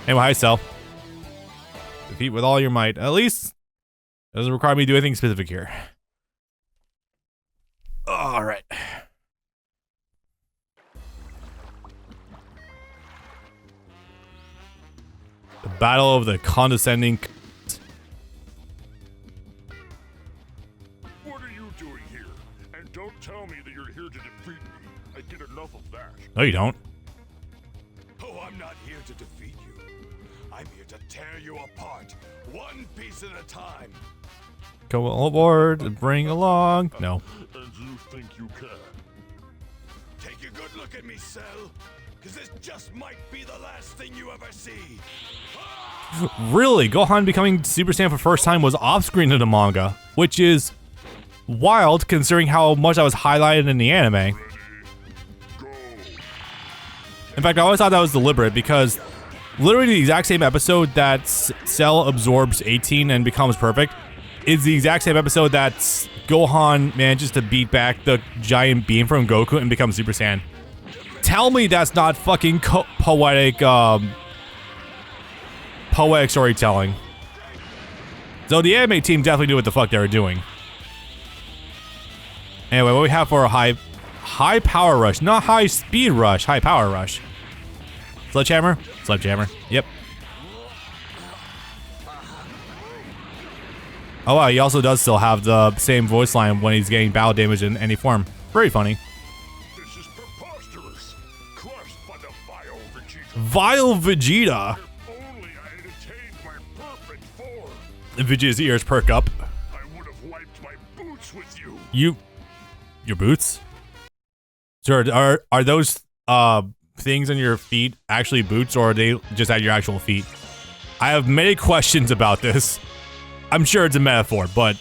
Anyway, hi, Cell. Defeat with all your might. At least it doesn't require me to do anything specific here. Alright. The battle of the condescending... What are you doing here? And don't tell me that you're here to defeat me. I get enough of that. No, you don't. Oh, I'm not here to defeat you. I'm here to tear you apart, one piece at a time. Go aboard and bring along. No. And you think you can? Take a good look at me, Cell. Because this just might be the last thing you ever see. Really? Gohan becoming Super Saiyan for the first time was off-screen in the manga, which is wild considering how much I was highlighted in the anime. Ready, go. In fact, I always thought that was deliberate because literally the exact same episode that Cell absorbs 18 and becomes perfect is the exact same episode that Gohan manages to beat back the giant beam from Goku and become Super Saiyan. Tell me that's not fucking poetic storytelling. So the anime team definitely knew what the fuck they were doing. Anyway, what we have for a high power rush, not high speed rush, high power rush. Sledgehammer? Sledgehammer. Yep. Oh wow, he also does still have the same voice line when he's getting battle damage in any form. Very funny. This is preposterous. Crushed by the vile Vegeta. Vile Vegeta! If only I had attained my perfect form. Vegeta's ears perk up. I would have wiped my boots with you. Your boots? Sir, are those things on your feet actually boots, or are they just at your actual feet? I have many questions about this. I'm sure it's a metaphor, but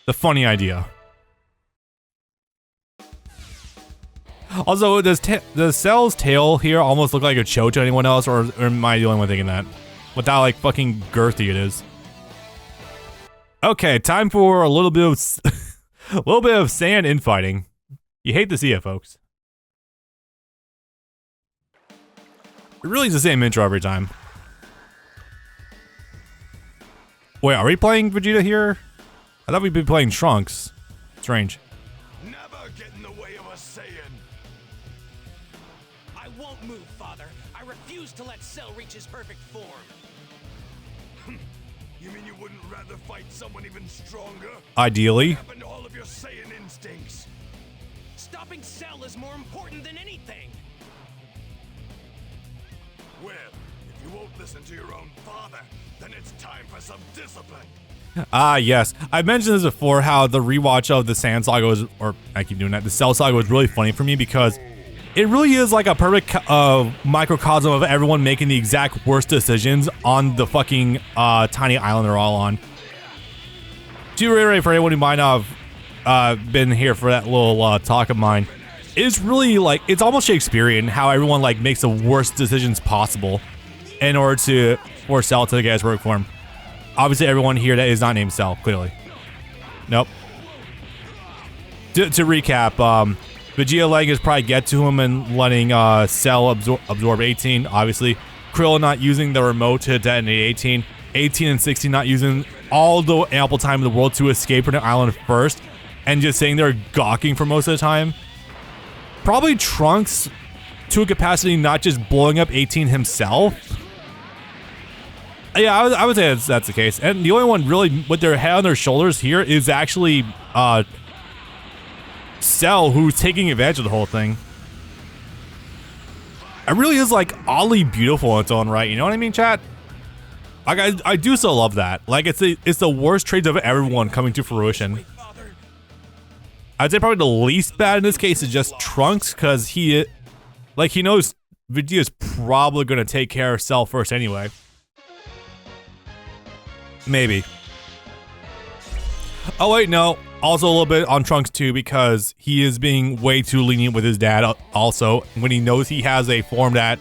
the funny idea. Also, does Cell's tail here almost look like a choke to anyone else, or am I the only one thinking that? With how like fucking girthy it is. Okay, time for a little bit of a little bit of Saiyan infighting. You hate to see it, folks. It really is the same intro every time. Wait, are we playing Vegeta here? I thought we'd be playing Trunks. Strange. Never get in the way of a Saiyan. I won't move, Father. I refuse to let Cell reach his perfect form. You mean you wouldn't rather fight someone even stronger? Ideally. What happened to all of your Saiyan instincts? Stopping Cell is more important than anything. Well, if you won't listen to your own father, then it's time for some discipline. Ah, yes. I've mentioned this before, how the rewatch of the Saiyan Saga was, or I keep doing that, the Cell Saga was really funny for me because it really is like a perfect microcosm of everyone making the exact worst decisions on the fucking tiny island they're all on. To reiterate for anyone who might not have been here for that little talk of mine, it's really like, it's almost Shakespearean how everyone like makes the worst decisions possible in order for Cell to get his work form. Obviously everyone here that is not named Cell, clearly. Nope. To recap, Vegeta letting his pride get to him and letting Cell absorb 18, obviously. Krill not using the remote to detonate 18. 18 and 16 not using all the ample time in the world to escape from the island first, and just sitting there gawking for most of the time. Probably Trunks to a capacity not just blowing up 18 himself. Yeah, I would say that's the case. And the only one really with their head on their shoulders here is actually Cell, who's taking advantage of the whole thing. It really is like oddly beautiful in its own right, you know what I mean, chat? Like I do still love that. Like it's the worst traits of everyone coming to fruition. I'd say probably the least bad in this case is just Trunks, because he knows Vegeta's probably gonna take care of Cell first anyway. Maybe. Oh wait, no. Also a little bit on Trunks too, because he is being way too lenient with his dad also, when he knows he has a form that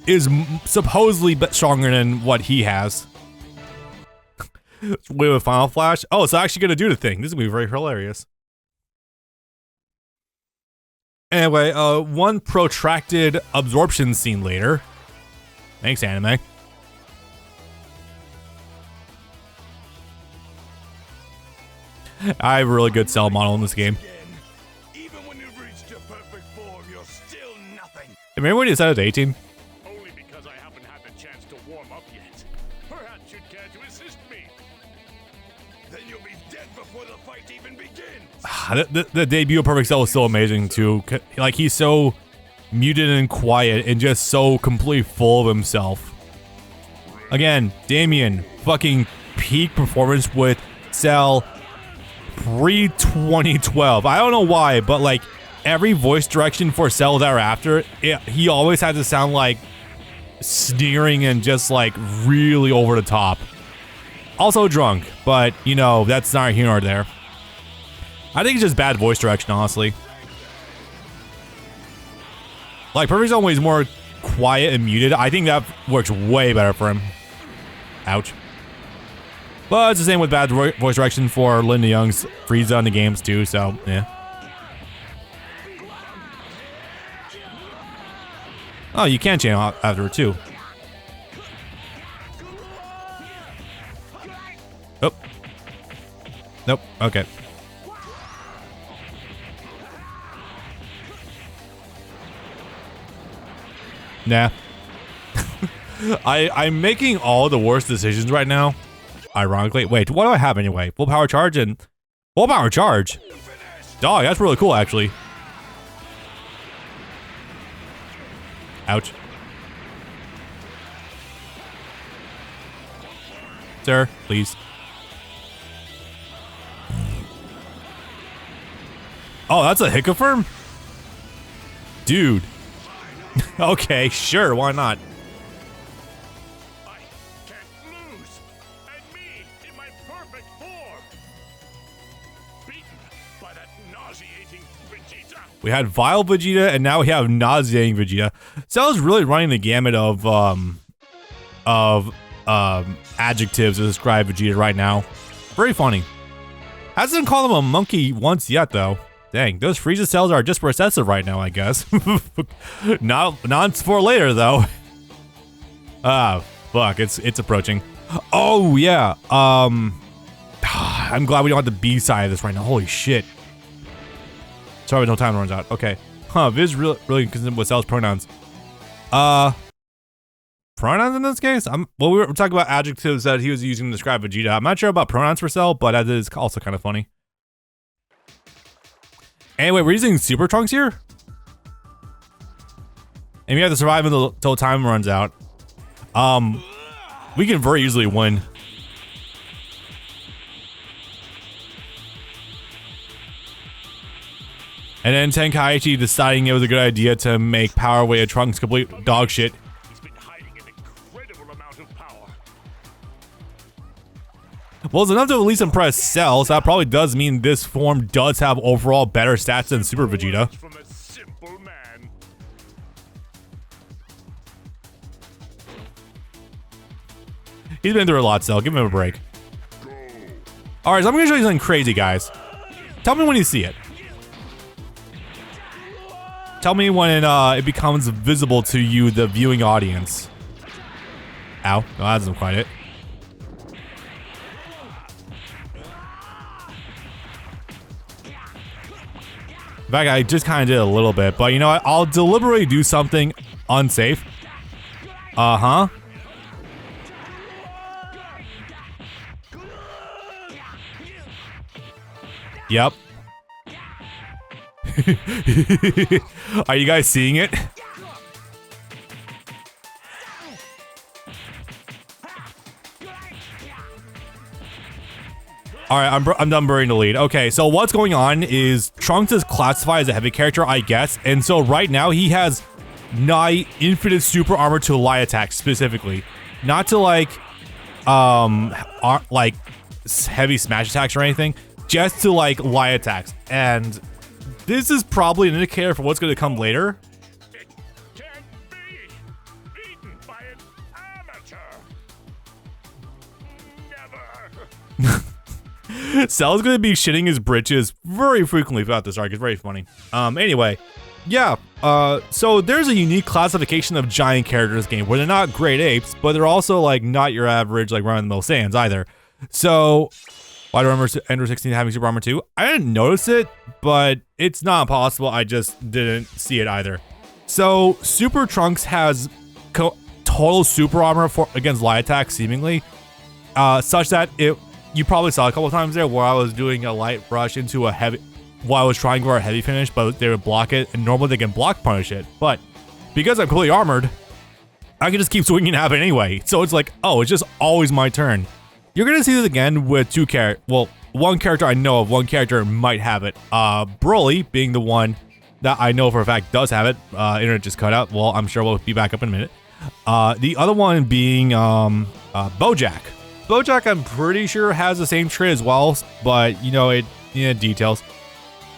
is supposedly stronger than what he has. Wait, with Final Flash? Oh, it's actually gonna do the thing. This is gonna be very hilarious. Anyway, one protracted absorption scene later. Thanks, anime. I have a really good Cell model in this game. Even when you've reached your perfect form, you're still nothing. Remember when you said it 18? Only because I haven't had the chance to warm up yet. Perhaps you'd care to assist me. Then you'll be dead before the fight even begins. The debut of Perfect Cell is still amazing too. Like, he's so muted and quiet and just so completely full of himself. Again, Damien, fucking peak performance with Cell pre-2012. I don't know why, but like every voice direction for Cell thereafter, he always had to sound like sneering and just like really over the top. Also drunk, but you know, that's not here nor there. I think it's just bad voice direction, honestly. Like, Perfect Cell is more quiet and muted. I think that works way better for him. Ouch. But it's the same with bad voice direction for Linda Young's Frieza in the games too, so yeah. Oh, you can channel after it too. Oh. Nope, okay. Nah. I'm making all the worst decisions right now. Ironically. Wait, what do I have anyway? Full power charge and... Full power charge? Dog, that's really cool, actually. Ouch. Sir, please. Oh, that's a Hickafirm? Dude. Okay, sure, why not? I can't lose. And me in my perfect form. Beaten by that nauseating Vegeta. We had vile Vegeta, and now we have nauseating Vegeta. Cell's really running the gamut of adjectives to describe Vegeta right now. Very funny. Hasn't called him a monkey once yet, though. Dang, those Frieza cells are just recessive right now, I guess. Not for later, though. Ah, fuck, it's approaching. Oh, yeah, I'm glad we don't have the B side of this right now. Holy shit. Sorry, no time runs out. Okay. Huh, Viz really consistent with Cell's pronouns. Pronouns in this case? Well, we're talking about adjectives that he was using to describe Vegeta. I'm not sure about pronouns for Cell, but that is also kind of funny. Anyway, we're using Super Trunks here. And we have to survive until time runs out. We can very easily win. And then Tenkaichi deciding it was a good idea to make Power Way of Trunks complete dog shit. He's been hiding an incredible amount of power. Well, it's enough to at least impress Cell, so that probably does mean this form does have overall better stats than Super Vegeta. From a simple man. He's been through a lot, Cell. Give him a break. Alright, so I'm gonna show you something crazy, guys. Tell me when you see it. Tell me when it becomes visible to you, the viewing audience. Ow. No, that doesn't quite it. In fact, I just kind of did a little bit, but you know what? I'll deliberately do something unsafe. Uh-huh. Yep. Are you guys seeing it? Alright, I'm done burying the lead. Okay, so what's going on is Trunks is classified as a heavy character, I guess, and so right now he has nigh infinite super armor to light attack specifically. Not to like heavy smash attacks or anything, just to like light attacks. And this is probably an indicator for what's going to come later. It can't be beaten by an amateur. Never. Cell's gonna be shitting his britches very frequently throughout this arc. It's very funny. Anyway, yeah. So there's a unique classification of giant characters in this game where they're not great apes, but they're also like not your average like run-of-the-mill Saiyans either. So Why do I remember Ender 16 having super armor too? I didn't notice it, but it's not impossible. I just didn't see it either. So Super Trunks has total super armor against light attacks, seemingly, such that you probably saw a couple of times there where I was doing a light rush into a heavy, while I was trying for a heavy finish, but they would block it, and normally they can block punish it. But because I'm completely armored, I can just keep swinging at it anyway. So it's like, oh, it's just always my turn. You're gonna see this again with two characters. Well, one character I know of, one character might have it. Broly being the one that I know for a fact does have it. Internet just cut out. Well, I'm sure we'll be back up in a minute. The other one being Bojack. Bojack, I'm pretty sure has the same trait as well, but you know details.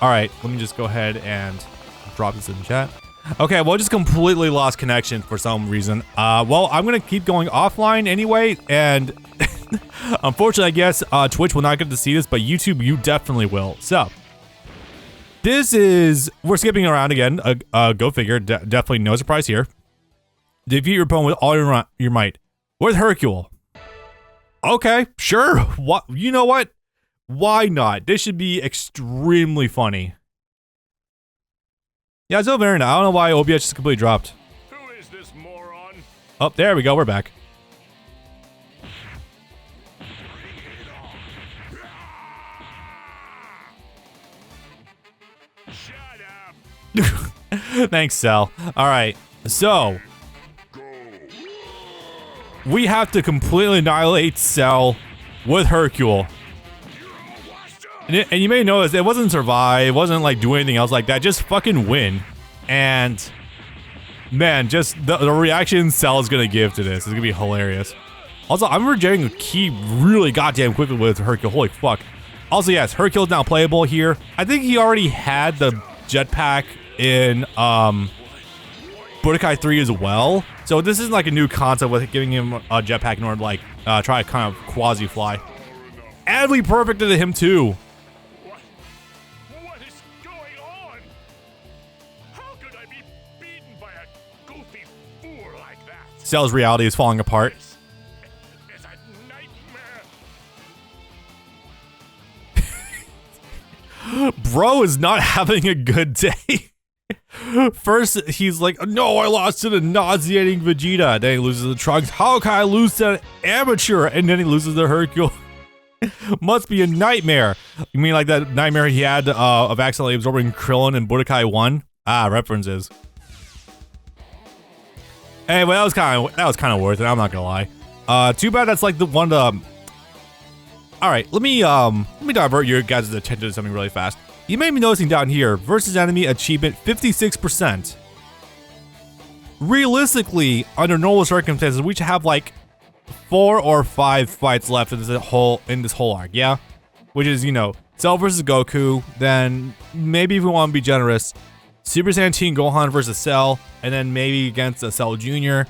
All right, let me just go ahead and drop this in the chat. Okay, well, just completely lost connection for some reason. Well, I'm gonna keep going offline anyway, and unfortunately, I guess Twitch will not get to see this, but YouTube, you definitely will. So, we're skipping around again. Go figure. Definitely no surprise here. Defeat your opponent with all your might. With Hercule. Okay, sure. What? You know what? Why not? This should be extremely funny. Yeah, it's over now. I don't know why OBS just completely dropped. Who is this moron? Oh, there we go. We're back. Shut up. Thanks, Cell. All right, so we have to completely annihilate Cell with Hercule. And you may notice it wasn't survive, it wasn't like do anything else like that, just fucking win. And man, just the reaction Cell is gonna give to this is gonna be hilarious. Also, I'm regenerating ki really goddamn quickly with Hercule, holy fuck. Also, yes, Hercule's now playable here. I think he already had the jetpack in Budokai 3 as well. So this isn't like a new concept with giving him a jetpack in order to like try to kind of quasi-fly. And we perfected him too. What is going on? How could I be beaten by a goofy fool like that? Cell's reality is falling apart. It's a nightmare. Bro is not having a good day. First, he's like, no, I lost to the nauseating Vegeta. Then he loses to the Trunks. How can I lose to an amateur? And then he loses to Hercule. Must be a nightmare. You mean like that nightmare he had of accidentally absorbing Krillin in Budokai 1? Ah, references. Anyway, that was kind of worth it. I'm not gonna lie. Too bad that's like the one. All right, let me divert your guys' attention to something really fast. You may be noticing down here, versus enemy achievement 56%. Realistically, under normal circumstances, we should have like 4 or 5 fights left in this whole arc, yeah? Which is, you know, Cell versus Goku, then maybe if we want to be generous, Super Saiyan Teen Gohan versus Cell, and then maybe against a Cell Jr.,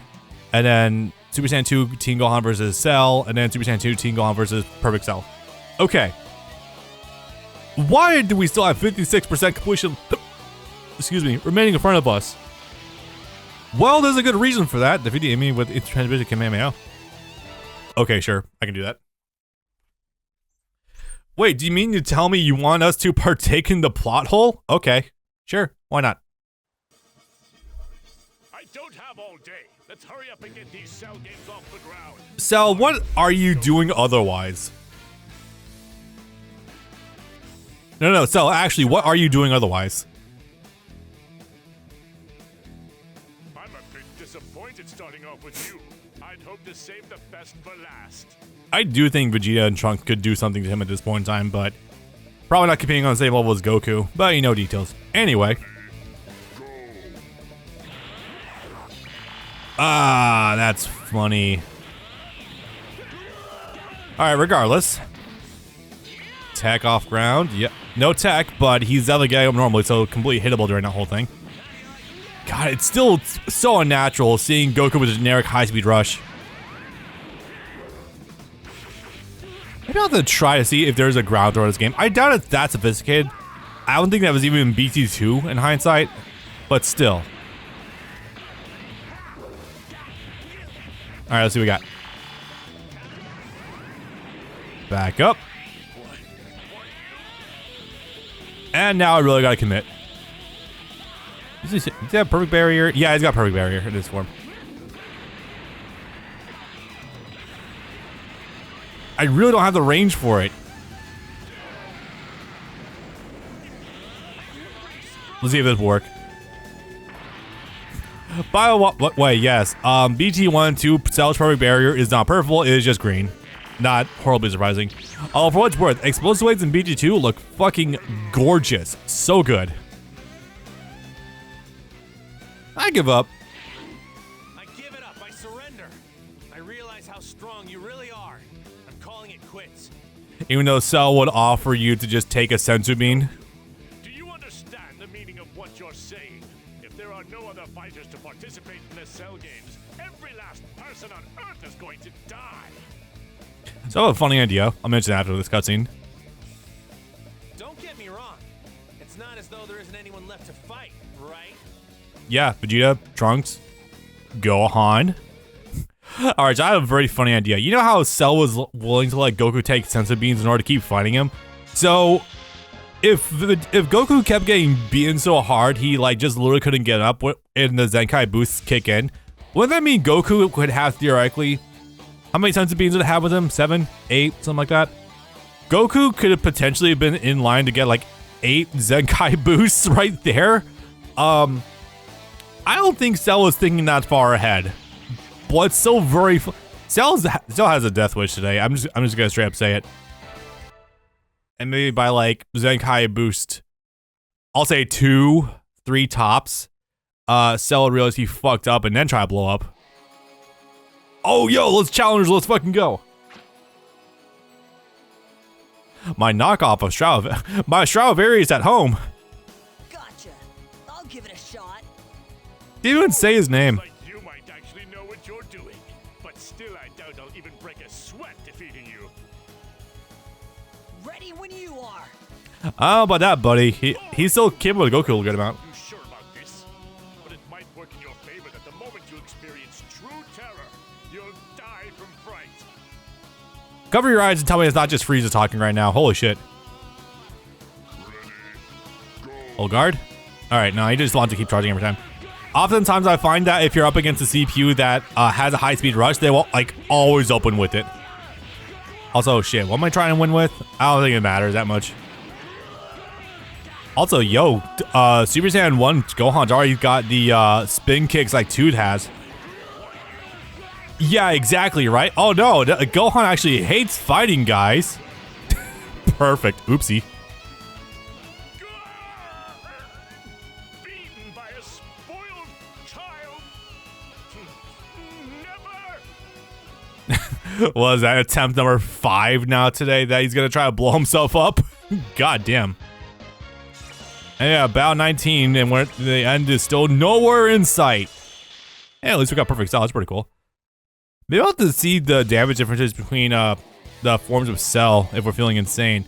and then Super Saiyan 2 Teen Gohan versus Cell, and then Super Saiyan 2 Teen Gohan versus Perfect Cell. Okay. Why do we still have 56% completion, excuse me, remaining in front of us? Well, there's a good reason for that. Defeat the enemy with its transmitted Kamehameha. Okay, sure. I can do that. Wait, do you mean to tell me you want us to partake in the plot hole? Okay, sure. Why not? I don't have all day. Let's hurry up and get these Cell games off the ground. Cell, what are you doing otherwise? No, Cell, actually, what are you doing otherwise? I'm a bit disappointed starting off with you. I'd hope to save the best for last. I do think Vegeta and Trunks could do something to him at this point in time, but probably not competing on the same level as Goku, but you know details. Anyway. Ah, that's funny. Alright, regardless. Tech off ground. Yep. No tech, but he's the other guy normally, so completely hittable during that whole thing. God, it's still so unnatural seeing Goku with a generic high-speed rush. Maybe I'll have to try to see if there's a ground throw in this game. I doubt it's that sophisticated. I don't think that was even in BT2 in hindsight, but still. Alright, let's see what we got. Back up. And now I really gotta commit. Does he have perfect barrier? Yeah, he's got perfect barrier in this form. I really don't have the range for it. Let's see if this will work. By the way, yes. BT1 and 2 Cell's perfect barrier is not purple, it is just green. Not horribly surprising. Oh, for what it's worth, explosive weights in BT2 look fucking gorgeous. So good. I give up. I give it up. I surrender. I realize how strong you really are. I'm calling it quits. Even though Cell would offer you to just take a senzu bean. Do you understand the meaning of what you're saying? If there are no other fighters to participate in the Cell games, every last person on Earth is going to die. So I have a funny idea. I'll mention it after this cutscene. Don't get me wrong. It's not as though there isn't anyone left to fight, right? Yeah, Vegeta, Trunks, Gohan. Alright, so I have a very funny idea. You know how Cell was willing to let Goku take senzu beans in order to keep fighting him? So, if Goku kept getting beaten so hard he like just literally couldn't get up and the Zenkai boosts kick in, wouldn't that mean Goku could have theoretically, how many senzu beans did it have with him? 7? 8? Something like that? Goku could have potentially been in line to get like 8 Zenkai boosts right there. I don't think Cell was thinking that far ahead. But it's so very Cell has a death wish today. I'm just gonna straight up say it. And maybe by like Zenkai boost, I'll say 2, 3 tops. Cell would realize he fucked up and then try to blow up. Oh yo, let's challenge, let's fucking go. My knockoff of my Stradivarius is at home. Gotcha. I'll give it a shot. Didn't even say his name. Like you might actually know what you're doing, but still I doubt I'll even break a sweat defeating you. Ready when you are. I don't know about that, buddy. He's still capable of Goku a good amount. You sure about this? But it might work in your favor that the moment you experience true terror, you'll die from fright. Cover your eyes and tell me it's not just Frieza talking right now. Holy shit. Hold guard? Alright, no, he just wants to keep charging every time. Oftentimes I find that if you're up against a CPU that has a high-speed rush, they will like always open with it. Also, shit, what am I trying to win with? I don't think it matters that much. Also, yo, Super Saiyan 1 Gohan's already got the spin kicks like Toad has. Yeah, exactly, right? Oh no, Gohan actually hates fighting, guys. Perfect. Oopsie. Beaten by a spoiled child. Never. Was that attempt number 5 now today that he's gonna try to blow himself up? God damn. And yeah, Bow 19, and the end is still nowhere in sight. Hey, at least we got perfect style. That's pretty cool. Maybe I'll have to see the damage differences between the forms of Cell if we're feeling insane.